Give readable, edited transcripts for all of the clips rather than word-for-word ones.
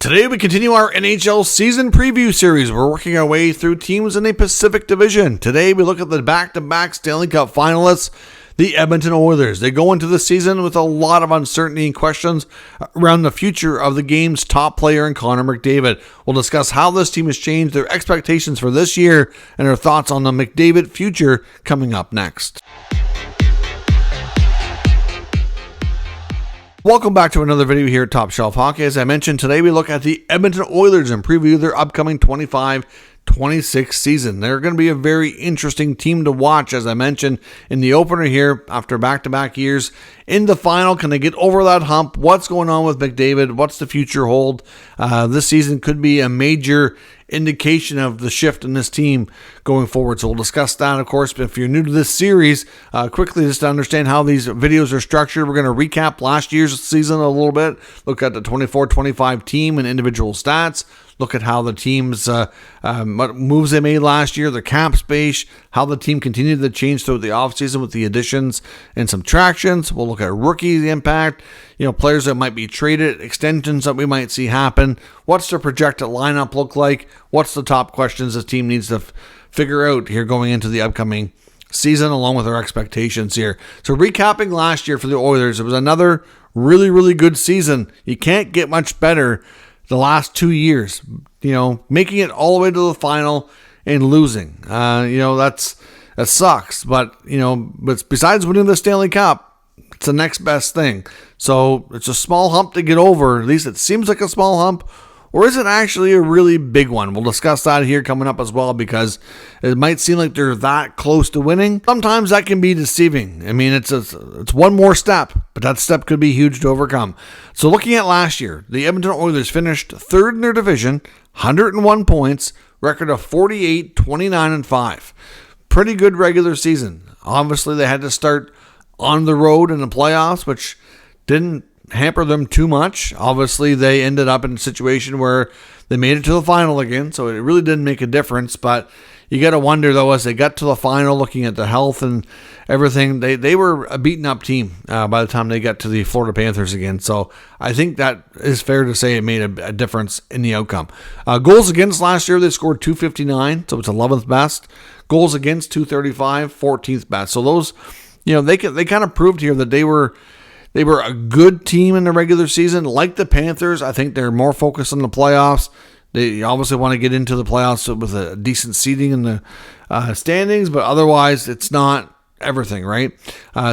Today we continue our NHL season preview series. We're working our way through teams in the Pacific Division. Today we look at the back-to-back Stanley Cup finalists, the Edmonton Oilers. They go into the season with a lot of uncertainty and questions around the future of the game's top player in Connor McDavid. We'll discuss how this team has changed, their expectations for this year, and their thoughts on the McDavid future coming up next. Welcome back to another video here at Top Shelf Hockey. As I mentioned, today we look at the Edmonton Oilers and preview their upcoming 25-26 season. They're going to be a very interesting team to watch, as I mentioned in the opener here. After back-to-back years in the final, can they get over that hump? What's going on with McDavid? What's the future hold? This season could be a major indication of the shift in this team going forward. So we'll discuss that, of course. But if you're new to this series, quickly just to understand how these videos are structured, we're going to recap last year's season a little bit, look at the 24-25 team and individual stats, look at how the teams, what moves they made last year, the cap space, how the team continued to change throughout the offseason with the additions and subtractions. We'll look at rookie impact, players that might be traded, extensions that we might see happen. What's the projected lineup look like? What's the top questions the team needs to figure out here going into the upcoming season, along with our expectations here. So recapping last year for the Oilers, it was another really, really good season. You can't get much better the last 2 years, making it all the way to the final and losing. That sucks. But besides winning the Stanley Cup, it's the next best thing. So it's a small hump to get over. At least it seems like a small hump. Or is it actually a really big one? We'll discuss that here coming up as well, because it might seem like they're that close to winning. Sometimes that can be deceiving. I mean, it's one more step, but that step could be huge to overcome. So looking at last year, the Edmonton Oilers finished third in their division, 101 points, record of 48, 29, and 5. Pretty good regular season. Obviously, they had to start on the road in the playoffs, which didn't hamper them too much. Obviously, they ended up in a situation where they made it to the final again, so it really didn't make a difference. But you got to wonder, though, as they got to the final, looking at the health and everything, they were a beaten up team by the time they got to the Florida Panthers again. So I think that is fair to say it made a difference in the outcome. Goals against last year, they scored 259, so it's 11th best. Goals against 235, 14th best. So those, they kind of proved here that they were a good team in the regular season. Like the Panthers, I think they're more focused on the playoffs. They obviously want to get into the playoffs with a decent seeding in the standings, but otherwise it's not everything, right?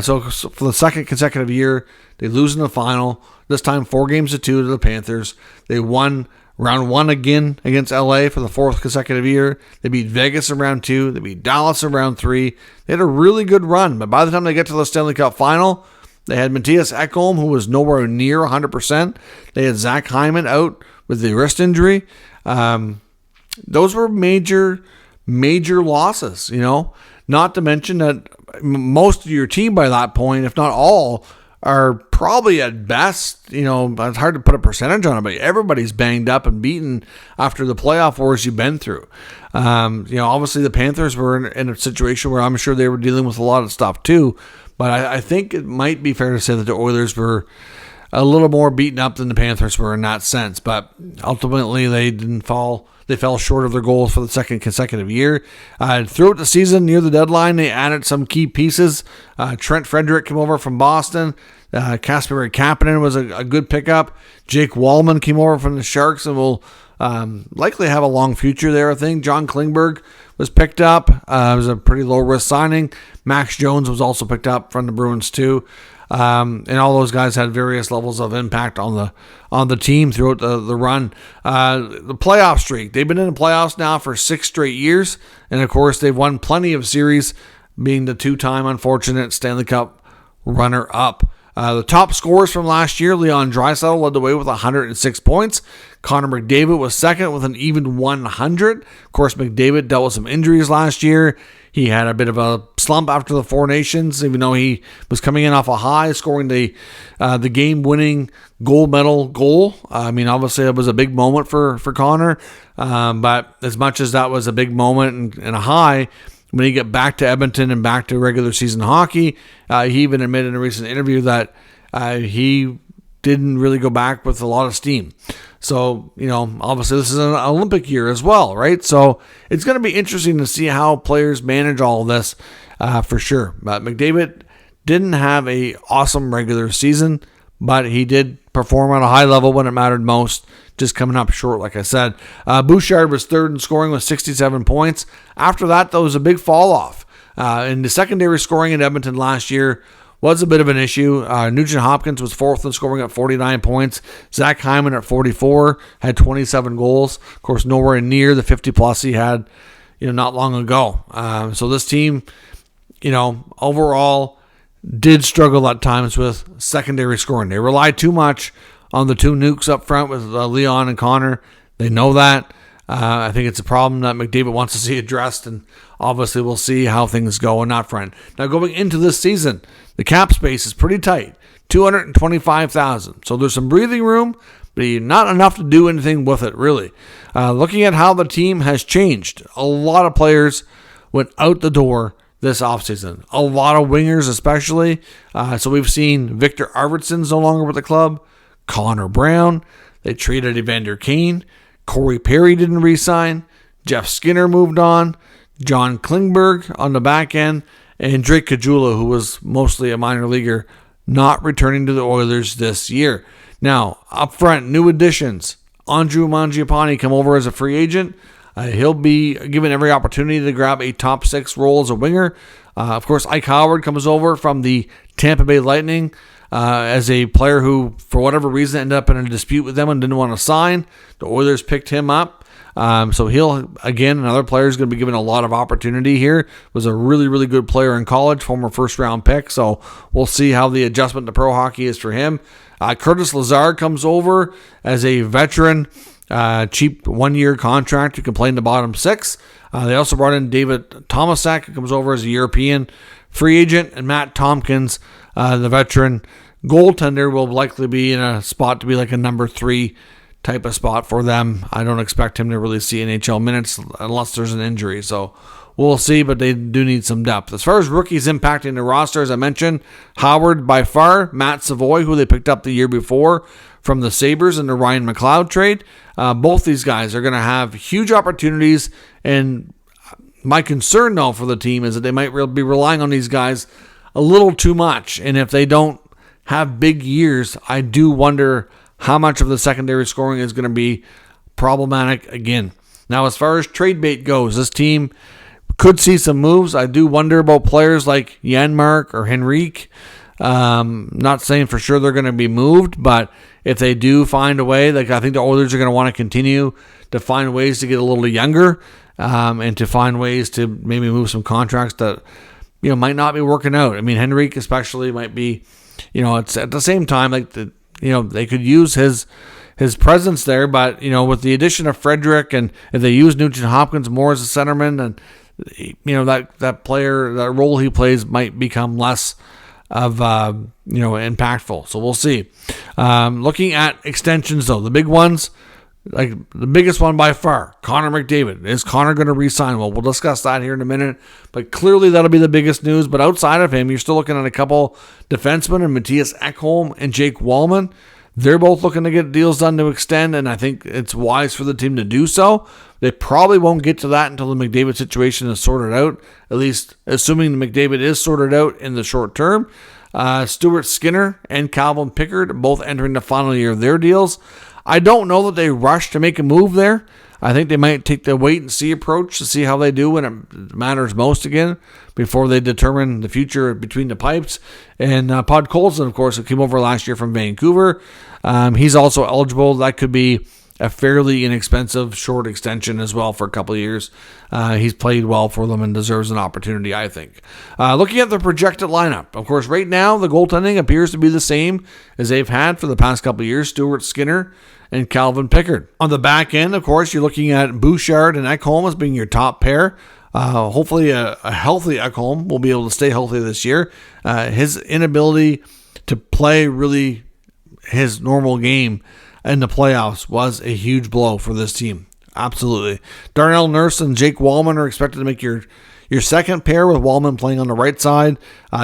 So for the second consecutive year, they lose in the final, this time 4-2 to the Panthers. They won round 1 again against LA for the 4th consecutive year. They beat Vegas in round 2. They beat Dallas in round 3. They had a really good run, but by the time they get to the Stanley Cup final, they had Mattias Ekholm, who was nowhere near 100%. They had Zach Hyman out with the wrist injury. Those were major losses, Not to mention that most of your team by that point, if not all, are probably at best, it's hard to put a percentage on it, but everybody's banged up and beaten after the playoff wars you've been through. Obviously the Panthers were in a situation where I'm sure they were dealing with a lot of stuff too. But I think it might be fair to say that the Oilers were a little more beaten up than the Panthers were in that sense. But ultimately, they didn't fall. They fell short of their goals for the second consecutive year. Throughout the season, near the deadline, they added some key pieces. Trent Frederick came over from Boston. Kasperi Kapanen was a good pickup. Jake Wallman came over from the Sharks and will likely have a long future there, I think. John Klingberg was picked up. It was a pretty low-risk signing. Max Jones was also picked up from the Bruins too. And all those guys had various levels of impact on the team throughout the run. The playoff streak. They've been in the playoffs now for 6 straight years. And, of course, they've won plenty of series, being the 2-time unfortunate Stanley Cup runner-up. The top scorers from last year, Leon Draisaitl led the way with 106 points. Connor McDavid was second with an even 100. Of course, McDavid dealt with some injuries last year. He had a bit of a slump after the Four Nations, even though he was coming in off a high, scoring the game-winning gold medal goal. I mean, obviously, it was a big moment for Connor. But as much as that was a big moment and a high, when he get back to Edmonton and back to regular season hockey, he even admitted in a recent interview that he didn't really go back with a lot of steam. So, obviously this is an Olympic year as well, right? So it's going to be interesting to see how players manage all of this for sure. But McDavid didn't have a awesome regular season, but he did perform at a high level when it mattered most, just coming up short, like I said. Bouchard was third in scoring with 67 points. After that, there was a big fall off. In the secondary scoring in Edmonton last year was a bit of an issue. Nugent Hopkins was fourth in scoring at 49 points. Zach Hyman at 44 had 27 goals. Of course, nowhere near the 50-plus he had, not long ago. So this team, overall did struggle at times with secondary scoring. They relied too much on the two nukes up front with Leon and Connor. They know that. I think it's a problem that McDavid wants to see addressed, and obviously we'll see how things go on that front. Now, going into this season, the cap space is pretty tight, $225,000. So there's some breathing room, but not enough to do anything with it, really. Looking at how the team has changed, a lot of players went out the door this offseason. A lot of wingers especially. So we've seen Victor Arvidsson's no longer with the club. Connor Brown. They traded Evander Kane. Corey Perry didn't re-sign. Jeff Skinner moved on. John Klingberg on the back end. And Drake Caggiula, who was mostly a minor leaguer, not returning to the Oilers this year. Now, up front, new additions. Andrew Mangiapane come over as a free agent. He'll be given every opportunity to grab a top 6 role as a winger. Of course, Ike Howard comes over from the Tampa Bay Lightning as a player who, for whatever reason, ended up in a dispute with them and didn't want to sign. The Oilers picked him up. So he'll, again, another player is going to be given a lot of opportunity here. Was a really, really good player in college, former first-round pick. So we'll see how the adjustment to pro hockey is for him. Curtis Lazar comes over as a veteran, cheap one-year contract who can play in the bottom 6. They also brought in David Tomasak, who comes over as a European free agent, and Matt Tompkins, the veteran goaltender, will likely be in a spot to be like a number 3 type of spot for them. I don't expect him to really see NHL minutes unless there's an injury. So we'll see, but they do need some depth. As far as rookies impacting the roster, as I mentioned, Howard by far, Matt Savoy, who they picked up the year before from the Sabres in the Ryan McLeod trade. Both these guys are going to have huge opportunities, and my concern, though, for the team is that they might be relying on these guys a little too much, and if they don't have big years, I do wonder how much of the secondary scoring is going to be problematic again. Now, as far as trade bait goes, this team could see some moves. I do wonder about players like Janmark or Henrique. Not saying for sure they're going to be moved, but if they do find a way, I think the Oilers are going to want to continue to find ways to get a little younger, and to find ways to maybe move some contracts that might not be working out. I mean, Henrique especially might be, it's at the same time they could use his presence there, but with the addition of Frederick, and if they use Nugent Hopkins more as a centerman, and that player, that role he plays might become less of impactful. So we'll see. Looking at extensions though, the big ones, like the biggest one by far, Connor McDavid. Is Connor going to re-sign? Well, we'll discuss that here in a minute, but clearly that'll be the biggest news. But outside of him, you're still looking at a couple defensemen, and Matthias Ekholm and Jake Wallman. They're both looking to get deals done to extend, and I think it's wise for the team to do so. They probably won't get to that until the McDavid situation is sorted out, at least assuming the McDavid is sorted out in the short term. Stuart Skinner and Calvin Pickard both entering the final year of their deals. I don't know that they rush to make a move there. I think they might take the wait-and-see approach to see how they do when it matters most again before they determine the future between the pipes. And Podkolzin, of course, who came over last year from Vancouver. He's also eligible. That could be a fairly inexpensive short extension as well for a couple of years. He's played well for them and deserves an opportunity, I think. Looking at the projected lineup, of course, right now the goaltending appears to be the same as they've had for the past couple of years. Stuart Skinner and Calvin Pickard. On the back end, of course, you're looking at Bouchard and Ekholm as being your top pair. Hopefully a healthy Ekholm will be able to stay healthy this year. His inability to play really his normal game in the playoffs was a huge blow for this team. Absolutely. Darnell Nurse and Jake Wallman are expected to make your your second pair with Wallman playing on the right side.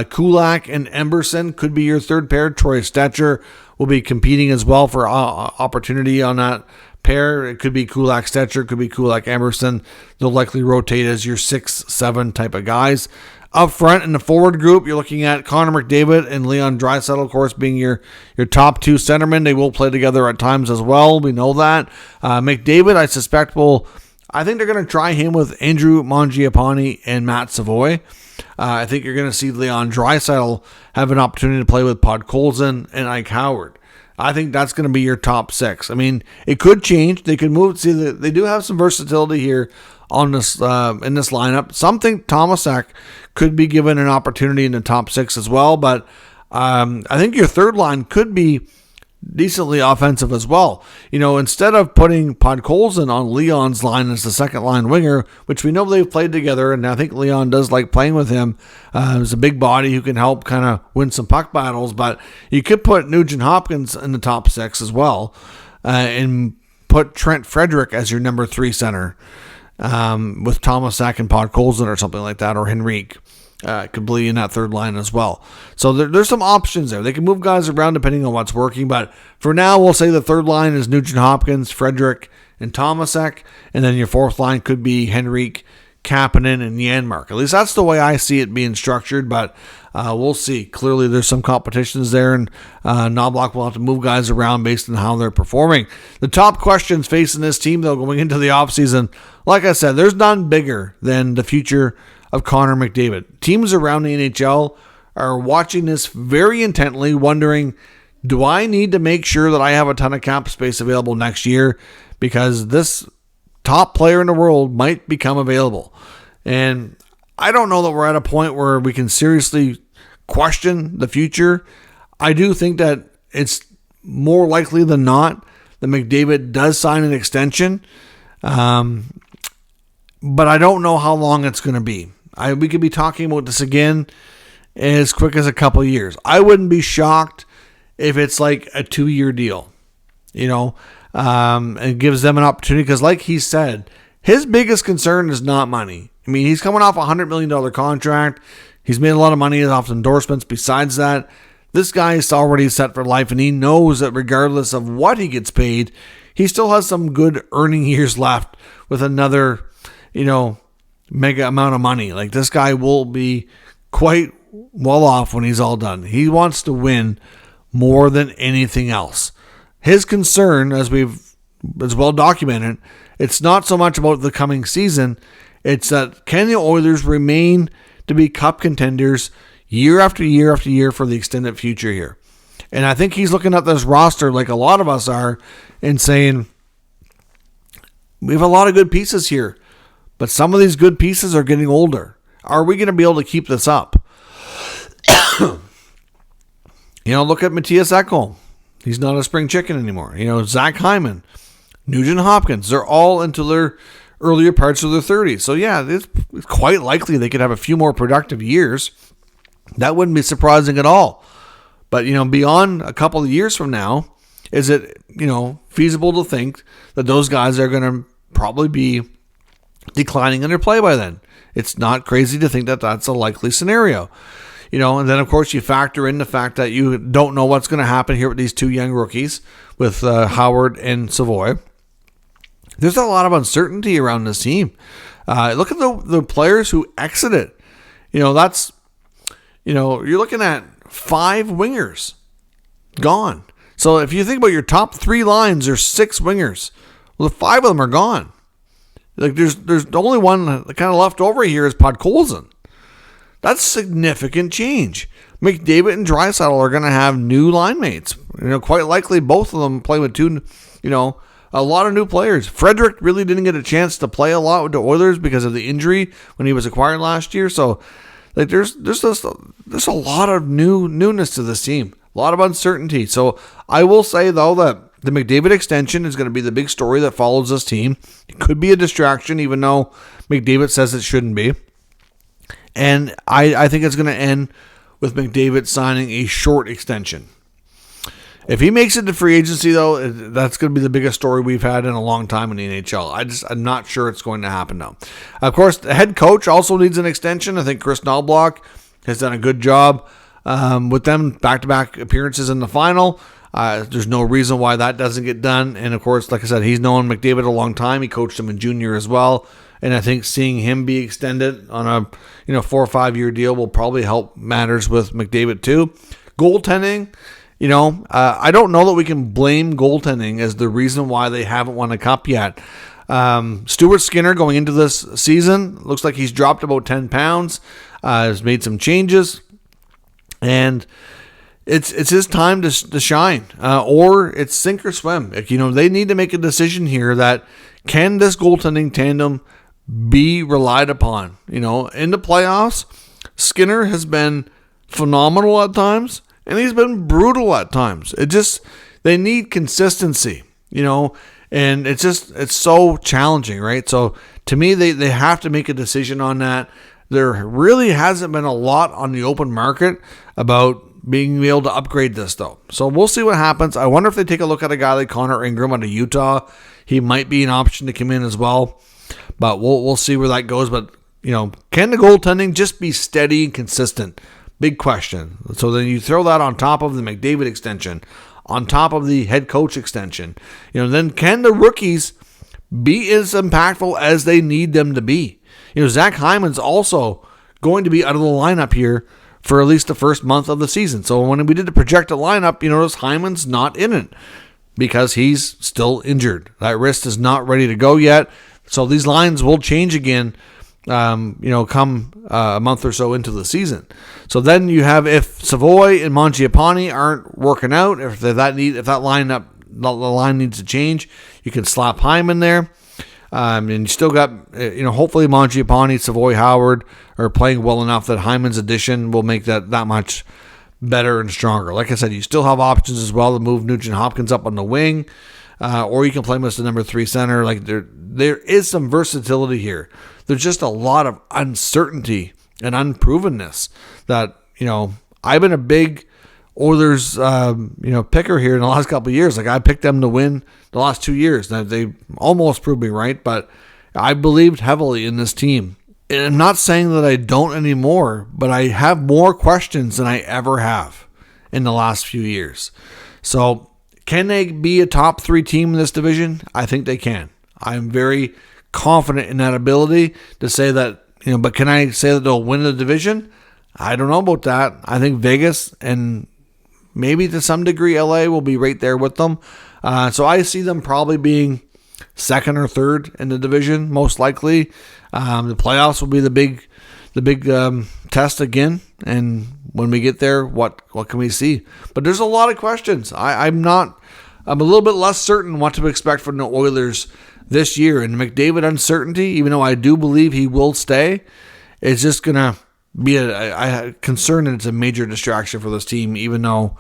Kulak and Emberson could be your third pair. Troy Stecher will be competing as well for opportunity on that pair. It could be Kulak Stecher, could be Kulak Emberson. They'll likely rotate as your 6-7 type of guys. Up front in the forward group, you're looking at Connor McDavid and Leon Draisaitl, of course, being your top two centermen. They will play together at times as well. We know that. McDavid, I suspect, I think they're going to try him with Andrew Mangiapane and Matt Savoy. I think you're going to see Leon Draisaitl have an opportunity to play with Podkolzin and Ike Howard. I think that's going to be your top six. I mean, it could change. They could move. See, they do have some versatility here on this in this lineup. Some think Tomasek could be given an opportunity in the top six as well, but I think your third line could be decently offensive as well. Instead of putting Podkolzin on Leon's line as the second line winger, which we know they've played together, and I think Leon does like playing with him. He's a big body who can help kind of win some puck battles, but you could put Nugent Hopkins in the top six as well, and put Trent Frederick as your number 3 center, with Tomasek and Podkolzin or something like that, or Henrique. Could be in that third line as well. So there's some options there. They can move guys around depending on what's working, but for now, we'll say the third line is Nugent Hopkins, Frederick, and Tomasek, and then your fourth line could be Henrique, Kapanen, and Janmark. At least that's the way I see it being structured, but we'll see. Clearly, there's some competitions there, and Knobloch will have to move guys around based on how they're performing. The top questions facing this team, though, going into the offseason, like I said, there's none bigger than the future of Connor McDavid. Teams around the NHL are watching this very intently, wondering, do I need to make sure that I have a ton of cap space available next year? Because this top player in the world might become available. And I don't know that we're at a point where we can seriously question the future. I do think that it's more likely than not that McDavid does sign an extension. But I don't know how long it's going to be. We could be talking about this again as quick as a couple of years. I wouldn't be shocked if it's like a 2-year deal, it gives them an opportunity, because like he said, his biggest concern is not money. I mean, he's coming off a $100 million contract. He's made a lot of money off endorsements. Besides that, this guy is already set for life, and he knows that regardless of what he gets paid, he still has some good earning years left with another, mega amount of money. Like, this guy will be quite well off when he's all done. He wants to win more than anything else. His concern, as well documented, it's not so much about the coming season. It's that can the Oilers remain to be cup contenders year after year after year for the extended future here? And I think he's looking at this roster like a lot of us are and saying, we have a lot of good pieces here, but some of these good pieces are getting older. Are we going to be able to keep this up? Look at Matthias Ekholm. He's not a spring chicken anymore. Zach Hyman, Nugent Hopkins, they're all into their earlier parts of their 30s. So, yeah, it's quite likely they could have a few more productive years. That wouldn't be surprising at all. But, beyond a couple of years from now, is it, feasible to think that those guys are going to probably be declining in their play by then? It's not crazy to think that that's a likely scenario. And then, of course, you factor in the fact that you don't know what's going to happen here with these two young rookies, with Howard and Savoy. There's a lot of uncertainty around this team. Look at the players who exited. You're looking at 5 wingers gone. So if you think about your top 3 lines, there's 6 wingers. Well, the 5 of them are gone. Like there's the only one that kind of left over here is Podkolzin. That's significant change. McDavid and Draisaitl are going to have new line mates. Quite likely both of them play with two, a lot of new players. Frederick really didn't get a chance to play a lot with the Oilers because of the injury when he was acquired last year. So, there's a lot of newness to this team, a lot of uncertainty. So I will say though that the McDavid extension is going to be the big story that follows this team. It could be a distraction, even though McDavid says it shouldn't be. And I think it's going to end with McDavid signing a short extension. If he makes it to free agency, though, that's going to be the biggest story we've had in a long time in the NHL. I'm not sure it's going to happen now. Of course, the head coach also needs an extension. I think Chris Knobloch has done a good job with them, back-to-back appearances in the final. There's no reason why that doesn't get done. And, of course, like I said, he's known McDavid a long time. He coached him in junior as well. And I think seeing him be extended on a 4 or 5 year deal will probably help matters with McDavid too. Goaltending. I don't know that we can blame goaltending as the reason why they haven't won a cup yet. Stuart Skinner going into this season looks like he's dropped about 10 pounds, has made some changes, and it's his time to shine, or it's sink or swim. They need to make a decision here that can this goaltending tandem be relied upon? In the playoffs, Skinner has been phenomenal at times, and he's been brutal at times. They need consistency, and it's so challenging, right? So to me, they have to make a decision on that. There really hasn't been a lot on the open market about being able to upgrade this, though. So we'll see what happens. I wonder if they take a look at a guy like Connor Ingram out of Utah. He might be an option to come in as well, but we'll see where that goes. But, can the goaltending just be steady and consistent? Big question. So then you throw that on top of the McDavid extension, on top of the head coach extension. Then can the rookies be as impactful as they need them to be? Zach Hyman's also going to be out of the lineup here for at least the first month of the season. So when we did the projected lineup, notice Hyman's not in it because he's still injured. That wrist is not ready to go yet. So these lines will change again come a month or so into the season. So then you have, if Savoy and Mangiapane aren't working out, if the line needs to change, you can slap Hyman there. And you still got, hopefully Mangiapane, Savoy, Howard are playing well enough that Hyman's addition will make that much better and stronger. Like I said, you still have options as well to move Nugent Hopkins up on the wing, or you can play him as the number 3 center. Like there is some versatility here. There's just a lot of uncertainty and unprovenness that, I've been a big Oilers, picker here in the last couple of years. Like I picked them to win the last 2 years. Now they almost proved me right, but I believed heavily in this team. And I'm not saying that I don't anymore, but I have more questions than I ever have in the last few years. So can they be a top 3 team in this division? I think they can. I'm very confident in that ability to say that, but can I say that they'll win the division? I don't know about that. I think Vegas and maybe to some degree LA will be right there with them. So I see them probably being second or third in the division, most likely. The playoffs will be the big test again. And when we get there, what can we see? But there's a lot of questions. I'm a little bit less certain what to expect from the Oilers this year. And McDavid uncertainty, even though I do believe he will stay, is just going to be a concern, and it's a major distraction for this team, even though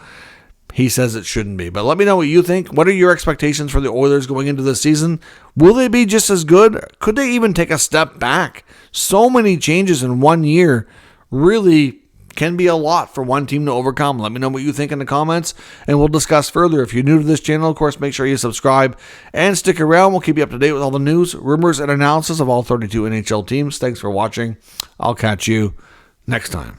he says it shouldn't be. But let me know what you think. What are your expectations for the Oilers going into this season? Will they be just as good? Could they even take a step back? So many changes in 1 year really can be a lot for one team to overcome. Let me know what you think in the comments, and we'll discuss further. If you're new to this channel, of course, make sure you subscribe and stick around. We'll keep you up to date with all the news, rumors, and analysis of all 32 NHL teams. Thanks for watching. I'll catch you next time.